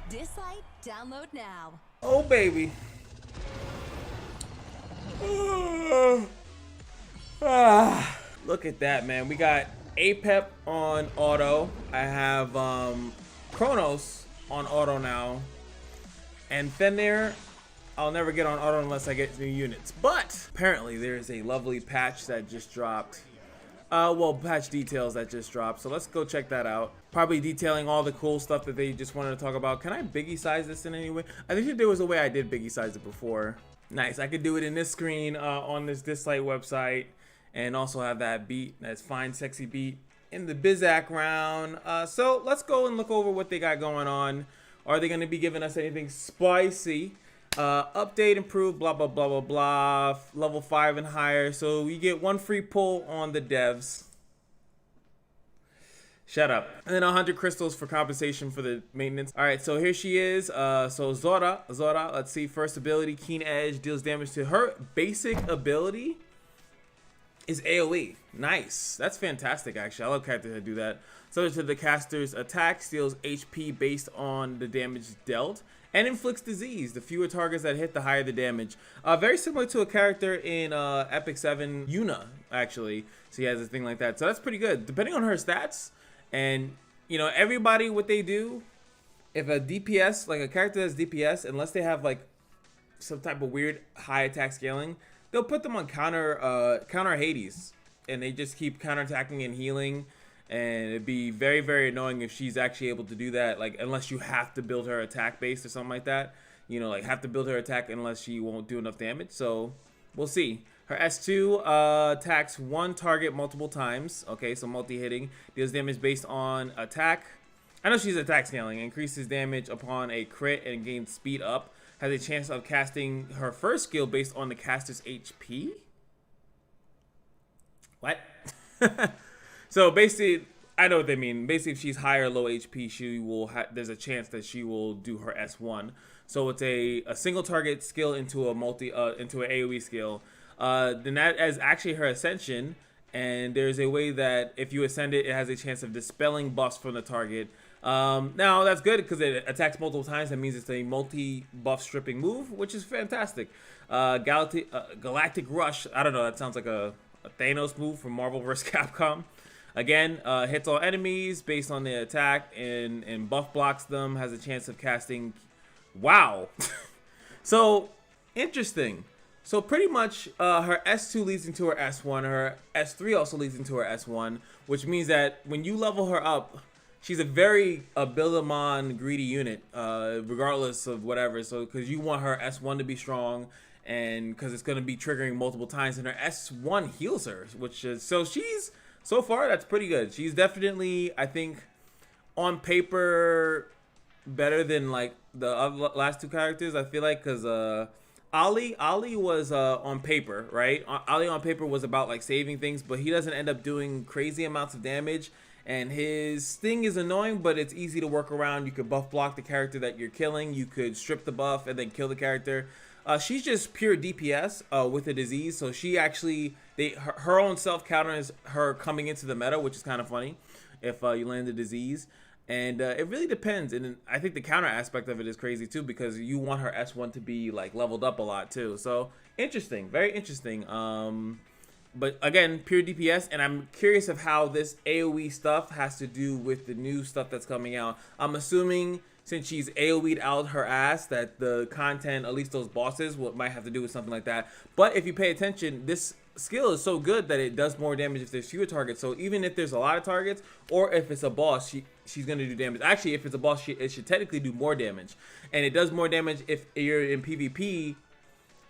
Dislyte, download now. Oh, baby. Look at that, man. We got Apep on auto. I have Chronos on auto now. And Fenrir, I'll never get on auto unless I get new units. But apparently there's a lovely patch that just dropped. Well, patch details that just dropped. So let's go check that out. Probably detailing all the cool stuff that they just wanted to talk about. Can I biggie size this in any way? I think there was a way I did biggie size it before. Nice. I could do it in this screen on this Dislyte website. And also have that beat, that fine, sexy beat in the Bizak round. So let's go and look over what they got going on. Are they going to be giving us anything spicy? Update, improve, blah, blah, blah, blah, blah. Level 5 and higher. So we get one free pull on the devs. Shut up. And then 100 crystals for compensation for the maintenance. All right, so here she is. So Zora, let's see. First ability, Keen Edge, deals damage to her basic ability. Is AoE. Nice. That's fantastic, actually. I love characters that do that. Subject to the caster's attack, steals HP based on the damage dealt, and inflicts disease. The fewer targets that hit, the higher the damage. Very similar to a character in Epic 7, Yuna, actually. So he has a thing like that. So that's pretty good. Depending on her stats, and, you know, everybody, what they do, if a DPS, like a character that's DPS, unless they have, like, some type of weird high attack scaling, they'll put them on counter Hades, and they just keep counterattacking and healing, and it'd be very, very annoying if she's actually able to do that, like, unless you have to build her attack base or something like that, you know, like, have to build her attack unless she won't do enough damage. So we'll see. Her S2 attacks one target multiple times. Okay, so multi-hitting, deals damage based on attack. I know she's attack scaling, increases damage upon a crit and gains speed up. Has a chance of casting her first skill based on the caster's HP? What? So basically, I know what they mean. Basically, if she's high or low HP, she will there's a chance that she will do her S1. So it's a single target skill into a into an AoE skill. Then that is actually her ascension, and there's a way that if you ascend it, it has a chance of dispelling buffs from the target. Now that's good because it attacks multiple times. That means it's a multi-buff stripping move, which is fantastic. Galactic Rush. I don't know. That sounds like a Thanos move from Marvel vs. Capcom. Again, hits all enemies based on the attack and buff blocks them. Has a chance of casting. Wow. So interesting. So pretty much her S2 leads into her S1. Her S3 also leads into her S1, which means that when you level her up, she's a very Build-A-Mon greedy unit, regardless of whatever. So, because you want her S1 to be strong, and because it's going to be triggering multiple times, and her S1 heals her, which is, so she's, so far, that's pretty good. She's definitely, I think, on paper, better than, like, the last two characters, I feel like, because, Ali was on paper, right? Ali on paper was about, like, saving things, but he doesn't end up doing crazy amounts of damage. And his thing is annoying, but it's easy to work around. You could buff block the character that you're killing. You could strip the buff and then kill the character. She's just pure DPS with a disease. So she actually, her own self counters her coming into the meta, which is kind of funny if you land the disease. And it really depends. And I think the counter aspect of it is crazy too, because you want her S1 to be like leveled up a lot too. So interesting, very interesting. But again, pure DPS, and I'm curious of how this AoE stuff has to do with the new stuff that's coming out. I'm assuming since she's AoE'd out her ass that the content, at least those bosses, might have to do with something like that. But if you pay attention, this skill is so good that it does more damage if there's fewer targets. So even if there's a lot of targets, or if it's a boss, she's going to do damage. Actually, if it's a boss, it should technically do more damage. And it does more damage if you're in PvP,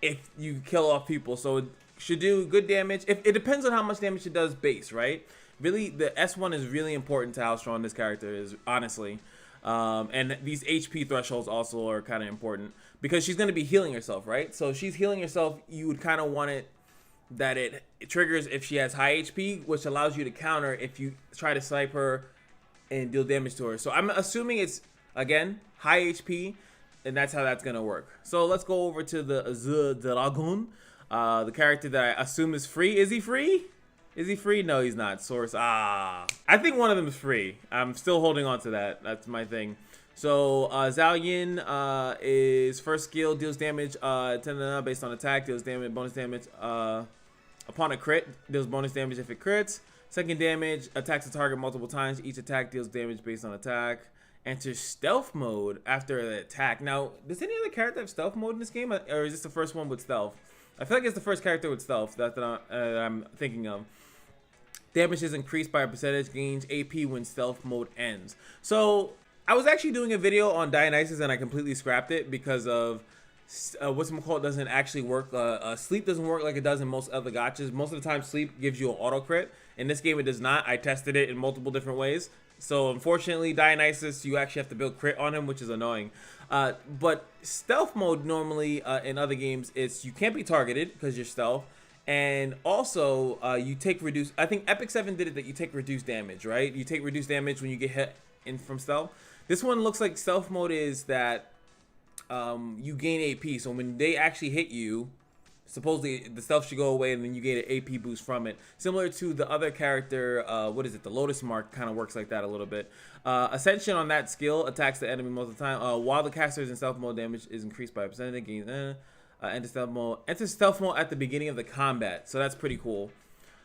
if you kill off people. So should do good damage. It depends on how much damage it does base, right? Really, the S1 is really important to how strong this character is, honestly. And these HP thresholds also are kind of important because she's going to be healing herself, right? So if she's healing herself, you would kind of want it that it triggers if she has high HP, which allows you to counter if you try to snipe her and deal damage to her. So I'm assuming it's, again, high HP, and that's how that's going to work. So let's go over to the Dragon. The character that I assume is free. Is he free? Is he free? No, he's not. Source. I think one of them is free. I'm still holding on to that. That's my thing. So Zalian is first skill, deals damage 10 based on attack, deals damage, bonus damage upon a crit, deals bonus damage if it crits. Second damage, attacks the target multiple times. Each attack deals damage based on attack. Enters stealth mode after the attack. Now, does any other character have stealth mode in this game, or is this the first one with stealth? I feel like it's the first character with stealth that I'm thinking of. Damage is increased by a percentage, gains AP when stealth mode ends. So, I was actually doing a video on Dionysus and I completely scrapped it because of whatchamacallit doesn't actually work. Sleep doesn't work like it does in most other gachas. Most of the time, sleep gives you an auto crit. In this game, it does not. I tested it in multiple different ways. So unfortunately, Dionysus, you actually have to build crit on him, which is annoying. But stealth mode normally in other games, it's you can't be targeted because you're stealth. And also, you take reduced. I think Epic 7 did it that you take reduced damage, right? You take reduced damage when you get hit in from stealth. This one looks like stealth mode is that you gain AP. So when they actually hit you, supposedly the stealth should go away and then you get an AP boost from it. Similar to the other character, what is it? The Lotus Mark kind of works like that a little bit. Ascension on that skill attacks the enemy most of the time. While the caster is in stealth mode, damage is increased by a percentage. Gains enter stealth mode. Enter stealth mode at the beginning of the combat. So that's pretty cool.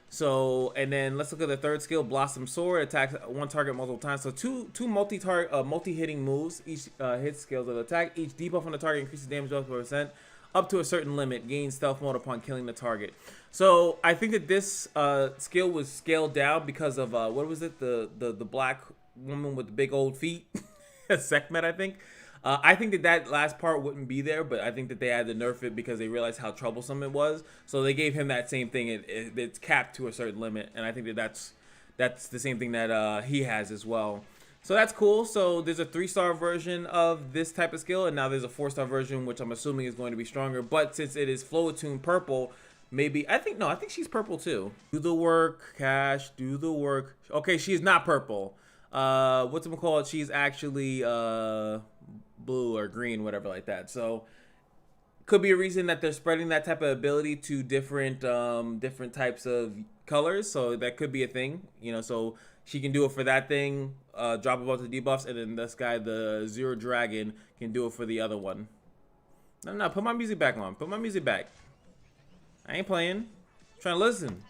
So, and then let's look at the third skill, Blossom Sword. Attacks one target multiple times. So two multi-hitting moves. Each hit skills of attack. Each debuff on the target increases damage by 1% up to a certain limit. Gains stealth mode upon killing the target. So I think that this skill was scaled down because of what was it? The black woman with the big old feet, Sekhmet, I think. I think that last part wouldn't be there, but I think that they had to nerf it because they realized how troublesome it was. So they gave him that same thing. It's capped to a certain limit, and I think that that's the same thing that he has as well. So that's cool. So there's a 3-star version of this type of skill, and now there's a 4-star version, which I'm assuming is going to be stronger. But since it is Floatune purple, maybe I think she's purple too. Do the work, Cash. Do the work. Okay, she's not purple. Whatchamacallit? She's actually blue or green, whatever like that. So could be a reason that they're spreading that type of ability to different types of colors. So that could be a thing, you know. So she can do it for that thing, drop a bunch of debuffs, and then this guy, the Zero Dragon, can do it for the other one. No, put my music back on. Put my music back. I ain't playing. I'm trying to listen.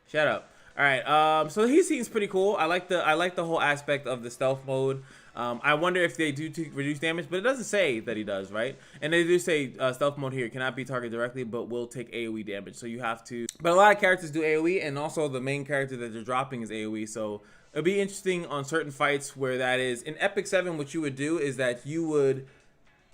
Shut up. All right. So he seems pretty cool. I like the whole aspect of the stealth mode. I wonder if they do reduce damage, but it doesn't say that he does, right? And they do say stealth mode here cannot be targeted directly, but will take AoE damage. So you have to. But a lot of characters do AoE, and also the main character that they're dropping is AoE. So it'll be interesting on certain fights where that is. In Epic 7, what you would do is that you would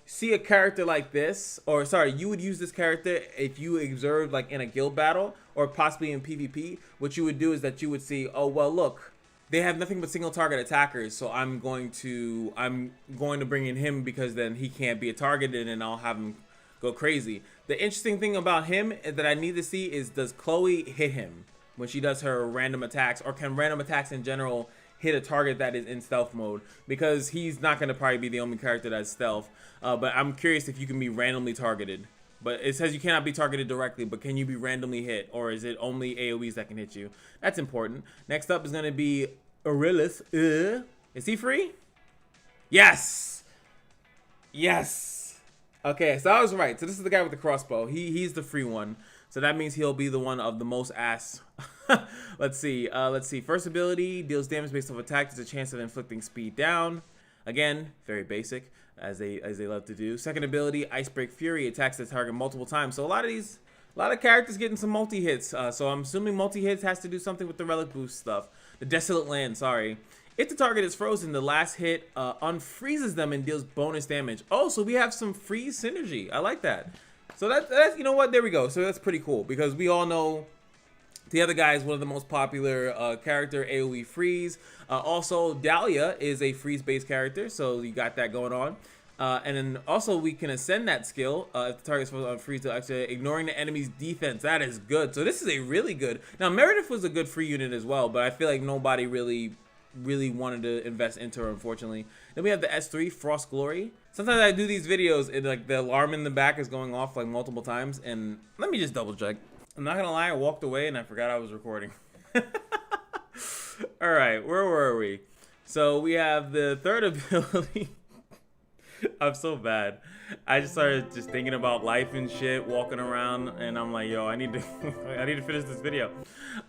see a character like this, or sorry, you would use this character if you observed like in a guild battle or possibly in PvP. What you would do is that you would see, oh well, look, they have nothing but single target attackers, so I'm going to bring in him because then he can't be targeted and I'll have him go crazy. The interesting thing about him that I need to see is, does Chloe hit him when she does her random attacks, or can random attacks in general hit a target that is in stealth mode? Because he's not going to probably be the only character that's stealth, but I'm curious if you can be randomly targeted. But it says you cannot be targeted directly, but can you be randomly hit, or is it only AoEs that can hit you? That's important. Next up is going to be Aurelius. Is he free? Yes! Yes! Okay, so I was right. So this is the guy with the crossbow. He's the free one. So that means he'll be the one of the most ass. Let's see. First ability, deals damage based off attack. There's a chance of inflicting speed down. Again, very basic, as they love to do. Second ability, Icebreak Fury, attacks the target multiple times. So a lot of characters getting some multi-hits. So I'm assuming multi-hits has to do something with the relic boost stuff. The Desolate Land, sorry. If the target is frozen, the last hit unfreezes them and deals bonus damage. Oh, so we have some freeze synergy. I like that. So that's, you know what, there we go. So that's pretty cool, because we all know the other guy is one of the most popular character, AoE freeze. Also, Dahlia is a freeze-based character, so you got that going on. And then also we can ascend that skill if the target's on freeze to actually ignoring the enemy's defense. That is good. So this is a really good. Now Meredith was a good free unit as well, but I feel like nobody really wanted to invest into her, unfortunately. Then we have the S3 Frost Glory. Sometimes I do these videos and like the alarm in the back is going off like multiple times, and let me just double check. I'm not gonna lie, I walked away and I forgot I was recording. All right, where were we? So we have the third ability. I'm so bad. I just started just thinking about life and shit, walking around, and I'm like, yo, I need to I need to finish this video.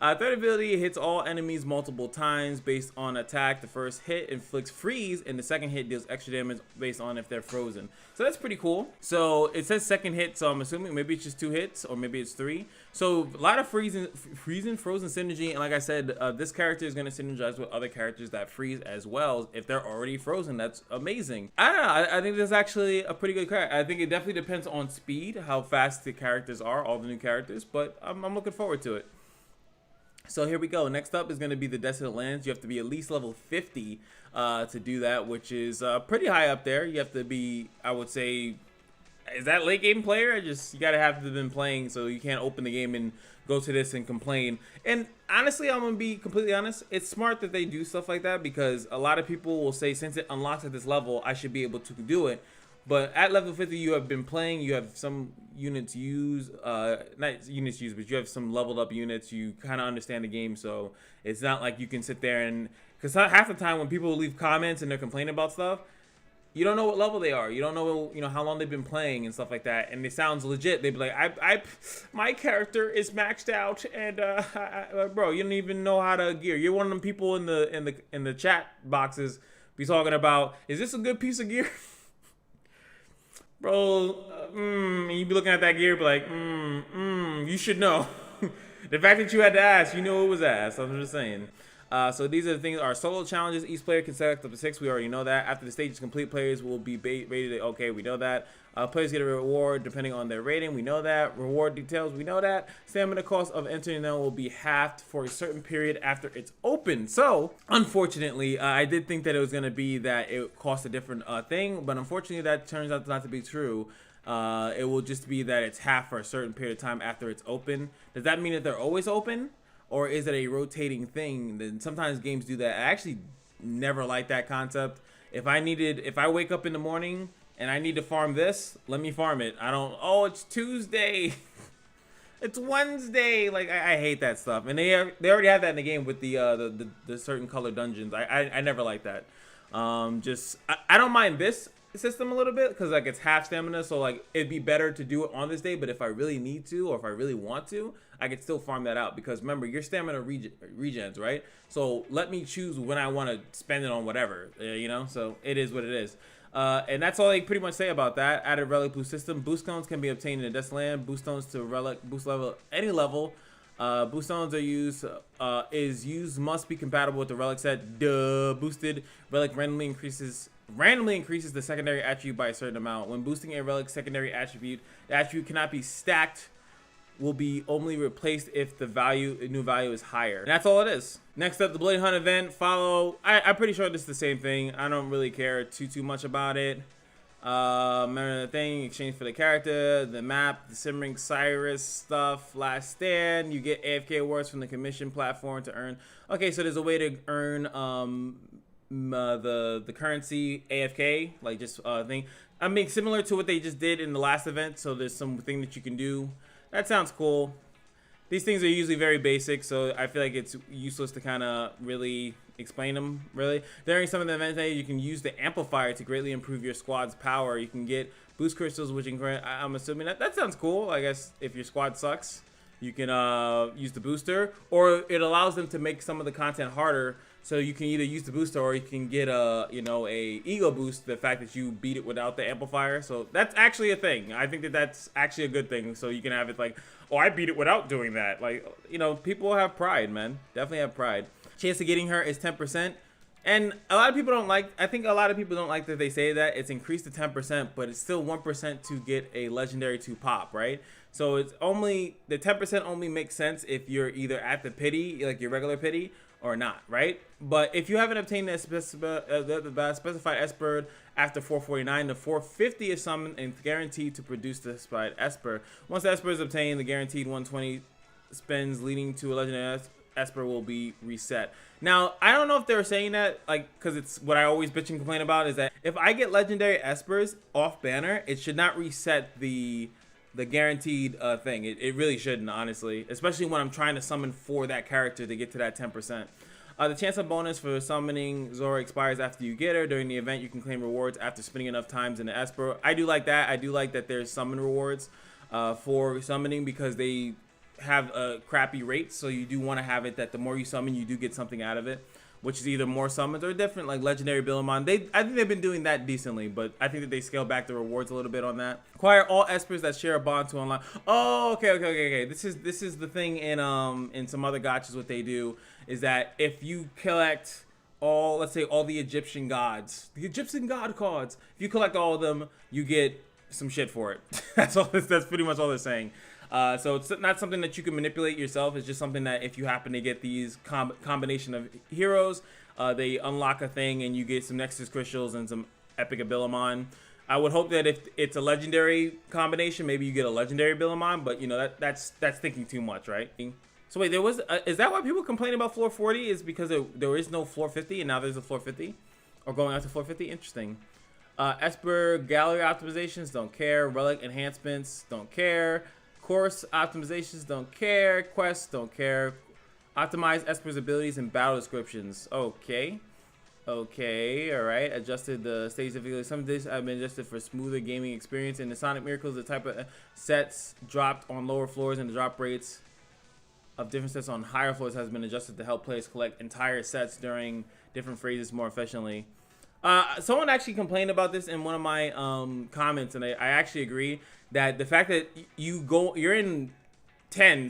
Third ability hits all enemies multiple times based on attack. The first hit inflicts freeze, and the second hit deals extra damage based on if they're frozen. So that's pretty cool. So it says second hit, so I'm assuming maybe it's just 2 hits, or maybe it's 3. So a lot of frozen synergy, and like I said, this character is going to synergize with other characters that freeze as well. If they're already frozen, that's amazing. I don't know, I think this is actually a pretty good character. I think it definitely depends on speed, how fast the characters are, all the new characters, but I'm looking forward to it. So here we go. Next up is going to be the Desolate Lands. You have to be at least level 50 to do that, which is pretty high up there. You have to be, I would say, is that late game player? You got to have been playing, so you can't open the game and go to this and complain. And honestly, I'm going to be completely honest. It's smart that they do stuff like that, because a lot of people will say, since it unlocks at this level, I should be able to do it. But at level 50, you have been playing, you have some units used, not units used, but you have some leveled up units. You kind of understand the game, so it's not like you can sit there and, because half the time when people leave comments and they're complaining about stuff, you don't know what level they are. You don't know, how long they've been playing and stuff like that. And it sounds legit. They'd be like, my character is maxed out, and bro, you don't even know how to gear. You're one of them people in the chat boxes be talking about, is this a good piece of gear? Bro, and you be looking at that gear, be like, you should know. The fact that you had to ask, you know it was ass. I'm just saying. So these are the things. Our solo challenges. Each player can select up to 6. We already know that. After the stage is complete, players will be rated. Okay, we know that. Players get a reward depending on their rating. We know that. Reward details. We know that. Stamina cost of entering them will be halved for a certain period after it's open. So, unfortunately, I did think that it was going to be that it cost a different thing. But unfortunately, that turns out not to be true. It will just be that it's half for a certain period of time after it's open. Does that mean that they're always open? Or is it a rotating thing? Then sometimes games do that. I actually never liked that concept. If I wake up in the morning and I need to farm this, let me farm it. I don't, oh, it's Tuesday. It's Wednesday. Like, I hate that stuff. And they already have that in the game with the certain color dungeons. I never liked that. I don't mind this system a little bit, because like it's half stamina, so like it'd be better to do it on this day. But if I really need to, or if I really want to, I could still farm that out, because remember, your stamina regens, right? So let me choose when I want to spend it on whatever, so it is what it is. And that's all they pretty much say about that. Added relic boost system. Boost stones can be obtained in the Desolate Land. Boost stones to relic boost level any level. Boost stones are used must be compatible with the relic set. Boosted relic randomly increases the secondary attribute by a certain amount. When boosting a relic secondary attribute, the attribute cannot be stacked, will be only replaced if the new value is higher. And that's all it is. Next up, the Blade Hunt event. I'm pretty sure this is the same thing. I don't really care too much about it. Remember the thing, exchange for the character, the map, the Simmering Cyrus stuff, last stand. You get AFK awards from the commission platform to earn. Okay, so there's a way to earn the currency AFK, like just thing. I mean, similar to what they just did in the last event. So there's something that you can do. That sounds cool. These things are usually very basic, so I feel like it's useless to kind of really explain them, really. During some of the events, you can use the amplifier to greatly improve your squad's power. You can get boost crystals, which I'm assuming that sounds cool. I guess if your squad sucks, you can use the booster, or it allows them to make some of the content harder. So you can either use the booster, or you can get a ego boost, the fact that you beat it without the amplifier. So that's actually a thing. I think that's actually a good thing. So you can have it like, oh, I beat it without doing that. Like, people have pride, man. Definitely have pride. Chance of getting her is 10%. And a lot of people don't like, I think a lot of people don't like that they say that it's increased to 10%, but it's still 1% to get a legendary to pop, right? So it's only, the 10% only makes sense if you're either at the pity, like your regular pity, or not, right? But if you haven't obtained the specified Esper after 449, the 450 is summoned and guaranteed to produce the specified Esper. Once the Esper is obtained, the guaranteed 120 spins leading to a legendary Esper will be reset. Now, I don't know if they were saying that, like, because it's what I always bitch and complain about, is that if I get legendary Espers off banner, it should not reset the guaranteed thing. It really shouldn't, honestly, especially when I'm trying to summon for that character to get to that 10%. The chance of bonus for summoning Zora expires after you get her. During the event, you can claim rewards after spending enough times in the Esper. I do like that. I do like that there's summon rewards for summoning because they have a crappy rate. So you do want to have it that the more you summon, you do get something out of it, which is either more summons or different, like Legendary Billimon. I think they've been doing that decently, but I think that they scale back the rewards a little bit on that. Acquire all Espers that share a bond to unlock. Oh, okay. This is the thing in some other gachas. What they do is that if you collect all, let's say all the Egyptian gods, the Egyptian god cards, if you collect all of them, you get some shit for it. That's pretty much all they're saying. So it's not something that you can manipulate yourself. It's just something that if you happen to get these combination of heroes, they unlock a thing and you get some Nexus crystals and some epic Billimon. I would hope that if it's a legendary combination, maybe you get a legendary Billimon, but you know that's thinking too much, right? So wait, is that why people complain about floor 40? Is because there is no floor 50 and now there's a floor 50, or going out to floor 50? Interesting. Esper gallery optimizations, don't care. Relic enhancements, don't care. Course optimizations, don't care. Quests, don't care. Optimize Esper's abilities and battle descriptions. Okay, all right. Adjusted the stage difficulty. Some of this have been adjusted for smoother gaming experience. In the Sonic Miracles, the type of sets dropped on lower floors and the drop rates of different sets on higher floors has been adjusted to help players collect entire sets during different phases more efficiently. Someone actually complained about this in one of my comments, and I actually agree that the fact that you're in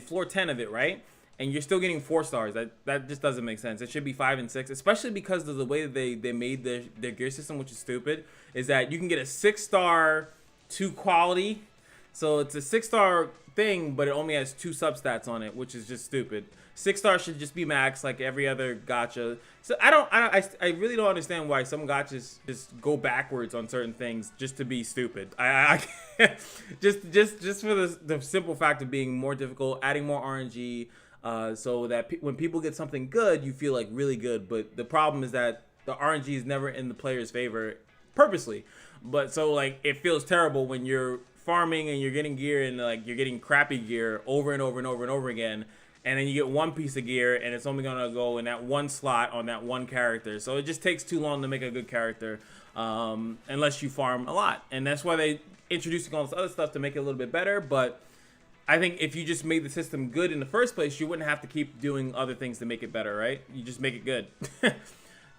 floor 10 of it, right? And you're still getting 4 stars. That just doesn't make sense. It should be 5 and 6, especially because of the way that they made their gear system, which is stupid, is that you can get a 6-star 2 quality. So it's a 6-star thing, but it only has 2 substats on it, which is just stupid. 6 stars should just be max like every other gacha. So I really don't understand why some gachas just go backwards on certain things just to be stupid. I can't. just for the simple fact of being more difficult, adding more RNG, so that when people get something good, you feel like really good. But the problem is that the RNG is never in the player's favor purposely. But so like it feels terrible when you're farming and you're getting gear and like you're getting crappy gear over and over and over and over again. And then you get one piece of gear, and it's only gonna go in that one slot on that one character. So it just takes too long to make a good character, unless you farm a lot. And that's why they introducing all this other stuff to make it a little bit better. But I think if you just made the system good in the first place, you wouldn't have to keep doing other things to make it better, right? You just make it good.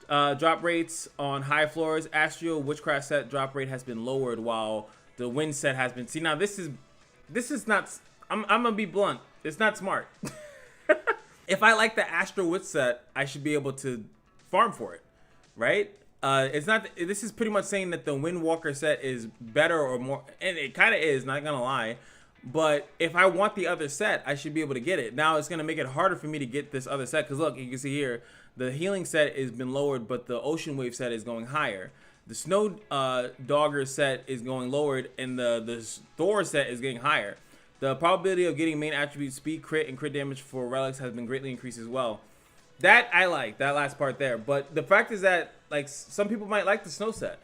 Drop rates on high floors. Astral Witchcraft set drop rate has been lowered, while the Wind set has been. See, now this is not. I'm gonna be blunt. It's not smart. If I like the Astral Witch set, I should be able to farm for it, right? It's not. This is pretty much saying that the Windwalker set is better or more, and it kind of is. Not gonna lie, but if I want the other set, I should be able to get it. Now it's gonna make it harder for me to get this other set because look, you can see here the healing set has been lowered, but the Ocean Wave set is going higher. The Snow Dogger set is going lowered, and the Thor set is getting higher. The probability of getting main attribute speed, crit, and crit damage for relics has been greatly increased as well. That I like, that last part there. But the fact is that like some people might like the Snow set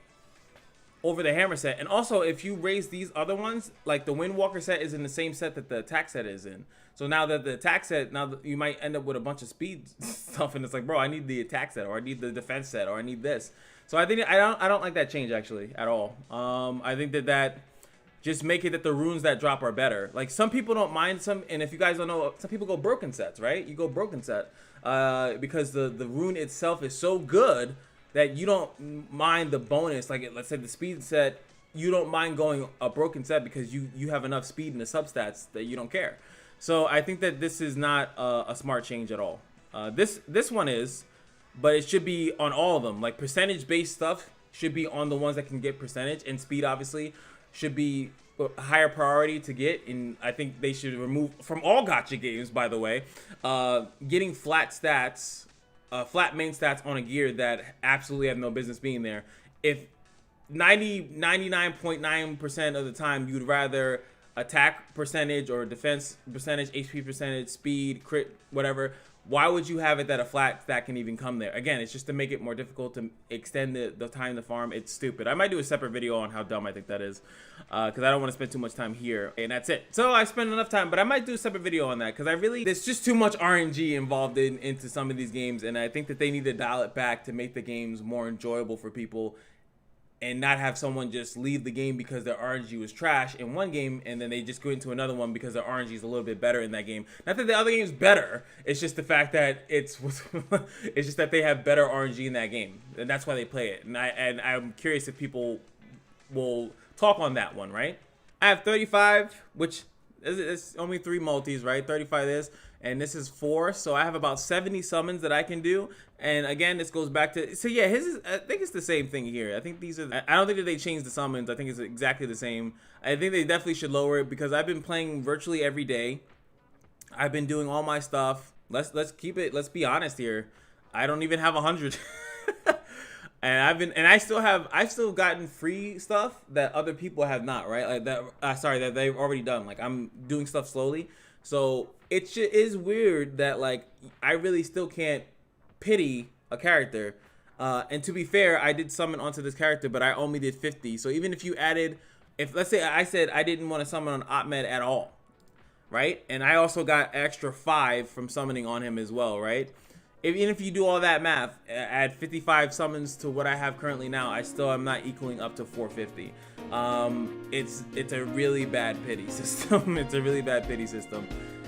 over the Hammer set. And also if you raise these other ones, like the Windwalker set is in the same set that the attack set is in. So now that the attack set, you might end up with a bunch of speed stuff, and it's like, bro, I need the attack set, or I need the defense set, or I need this. So I think I don't like that change actually at all. I think that just make it that the runes that drop are better. Like some people don't mind some, and if you guys don't know, some people go broken sets, right? You go broken set because the rune itself is so good that you don't mind the bonus. Like let's say the speed set, you don't mind going a broken set because you have enough speed in the substats that you don't care. So I think that this is not a smart change at all. This one is, but it should be on all of them. Like percentage based stuff should be on the ones that can get percentage, and speed obviously should be a higher priority to get. And I think they should remove from all gacha games, by the way, getting flat stats, flat main stats on a gear that absolutely have no business being there. If 99.9% of the time you'd rather attack percentage or defense percentage, HP percentage, speed, crit, whatever, why would you have it that a flat stack can even come there? Again, it's just to make it more difficult to extend the time to farm. It's stupid. I might do a separate video on how dumb I think that is, because I don't want to spend too much time here. And that's it. So I spent enough time, but I might do a separate video on that, because there's just too much RNG involved into some of these games, and I think that they need to dial it back to make the games more enjoyable for people, and not have someone just leave the game because their RNG was trash in one game and then they just go into another one because their RNG is a little bit better in that game. Not that the other game is better, it's just the fact that it's just that they have better RNG in that game, and that's why they play it. And I'm curious if people will talk on that one, right? I have 35, which is only 3 multis, right? 35 is, and this is 4, so I have about 70 summons that I can do. And again, this goes back to, so yeah, his is, I think it's the same thing here. I think these are, I don't think that they changed the summons. I think it's exactly the same. I think they definitely should lower it, because I've been playing virtually every day. I've been doing all my stuff. Let's keep it, let's be honest here. I don't even have 100. And I've still gotten free stuff that other people have not, right? Like that, sorry, that they've already done. Like, I'm doing stuff slowly. So it is weird that, like, I really still can't pity a character. And to be fair, I did summon onto this character, but I only did 50. So even if you added, if let's say I said I didn't want to summon on Ahmed at all, right? And I also got extra 5 from summoning on him as well, right? Even if you do all that math, add 55 summons to what I have currently now, I still am not equaling up to 450. It's a really bad pity system. It's a really bad pity system.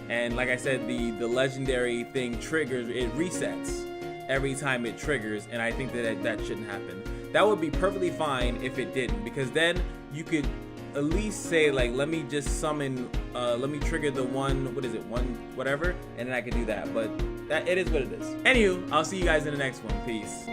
And like I said, the legendary thing triggers, it resets every time it triggers, and I think that shouldn't happen. That would be perfectly fine if it didn't, because then you could at least say, like, let me just summon, let me trigger the one, what is it, one whatever, and then I can do that. But that, it is what it is. Anywho, I'll see you guys in the next one. Peace.